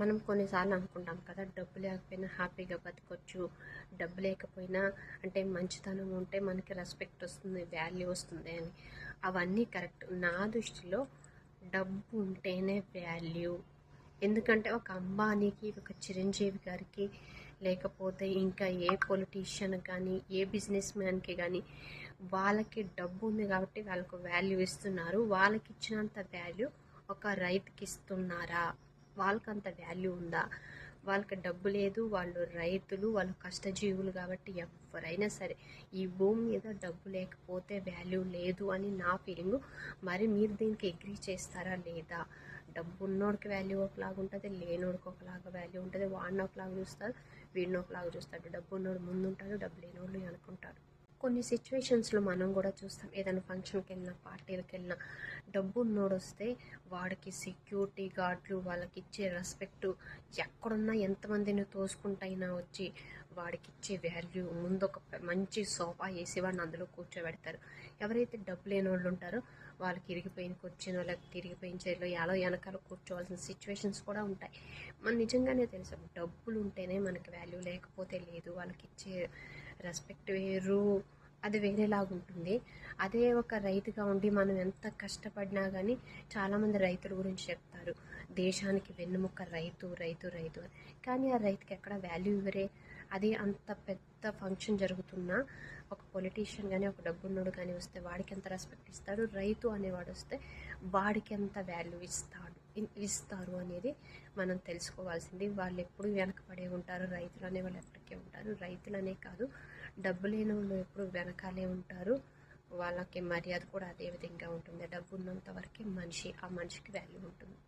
మనం కొన్నిసార్లు అనుకుంటాం కదా, డబ్బు లేకపోయినా హ్యాపీగా బతకొచ్చు, డబ్బు లేకపోయినా అంటే మంచితనం ఉంటే మనకి రెస్పెక్ట్ వస్తుంది, వాల్యూ వస్తుంది అని. అవన్నీ కరెక్ట్. నా దృష్టిలో డబ్బు ఉంటేనే వాల్యూ. ఎందుకంటే ఒక అంబానీకి, ఒక చిరంజీవి గారికి, లేకపోతే ఇంకా ఏ పొలిటీషియన్ కానీ, ఏ బిజినెస్ మ్యాన్కి కానీ వాళ్ళకి డబ్బు ఉంది కాబట్టి వాళ్ళకు వాల్యూ ఇస్తున్నారు. వాళ్ళకి ఇచ్చినంత వాల్యూ ఒక రైతుకి ఇస్తున్నారా? వాళ్ళకంత వాల్యూ ఉందా? వాళ్ళకి డబ్బు లేదు, వాళ్ళు రైతులు, వాళ్ళు కష్టజీవులు కాబట్టి ఎవరైనా సరే ఈ భూమి మీద డబ్బు లేకపోతే వాల్యూ లేదు అని నా ఫీలింగు. మరి మీరు దీనికి అగ్రీ చేస్తారా లేదా? డబ్బు ఉన్నోడికి వాల్యూ ఒకలాగా ఉంటుంది, లేనోడికి ఒకలాగా వాల్యూ ఉంటుంది. వాడిని ఒకలాగా చూస్తారు, వీడిని ఒకలాగా చూస్తాడు. డబ్బు ఉన్నోడు ముందు ఉంటాడు, డబ్బు లేనోళ్ళు అనుకుంటాడు. కొన్ని సిచ్యువేషన్స్లో మనం కూడా చూస్తాం, ఏదైనా ఫంక్షన్కి వెళ్ళినా, పార్టీలకు వెళ్ళినా డబ్బు ఉన్నోడు వస్తే వాడికి సెక్యూరిటీ గార్డులు, వాళ్ళకి ఇచ్చే రెస్పెక్టు, ఎక్కడున్నా ఎంతమందిని తోసుకుంటైనా వచ్చి వాడికి ఇచ్చే వాల్యూ, ముందు ఒక మంచి సోఫా వేసి వాడిని అందులో కూర్చోబెడతారు. ఎవరైతే డబ్బు లేని వాళ్ళు ఉంటారో వాళ్ళకి ఇరిగిపోయిన కూర్చునో లేకపోతే తిరిగిపోయిన చైర్లో ఎలా వెనకాల కూర్చోవాల్సిన సిచ్యువేషన్స్ కూడా ఉంటాయి. మన నిజంగానే తెలుసు, డబ్బులు ఉంటేనే మనకి వాల్యూ, లేకపోతే లేదు. వాళ్ళకి ఇచ్చే రెస్పెక్ట్ వేరు, అది వేరేలాగా ఉంటుంది. అదే ఒక రైతుగా ఉండి మనం ఎంత కష్టపడినా కానీ, చాలామంది రైతుల గురించి చెప్తారు, దేశానికి వెన్నెముక రైతు రైతు రైతు అని. కానీ ఆ రైతుకి ఎక్కడ వాల్యూ ఇవ్వరే. అది అంత పెద్ద ఫంక్షన్ జరుగుతున్నా ఒక పొలిటీషియన్ కానీ, ఒక డబ్బున్నోడు కానీ వస్తే వాడికి ఎంత రెస్పెక్ట్ ఇస్తాడు, రైతు అనేవాడు వస్తే వాడికి ఎంత వాల్యూ ఇస్తారు అనేది మనం తెలుసుకోవాల్సింది. వాళ్ళు ఎప్పుడు వెనకబడే ఉంటారు, రైతులు అనేవాళ్ళు ఎప్పటికీ ఉంటారు. రైతులనే కాదు, డబ్బు లేని వాళ్ళు ఎప్పుడు వెనకాలే ఉంటారు. వాళ్ళకి మర్యాద కూడా అదే విధంగా ఉంటుంది. డబ్బు ఉన్నంత వరకే మనిషి, ఆ మనిషికి వాల్యూ ఉంటుంది.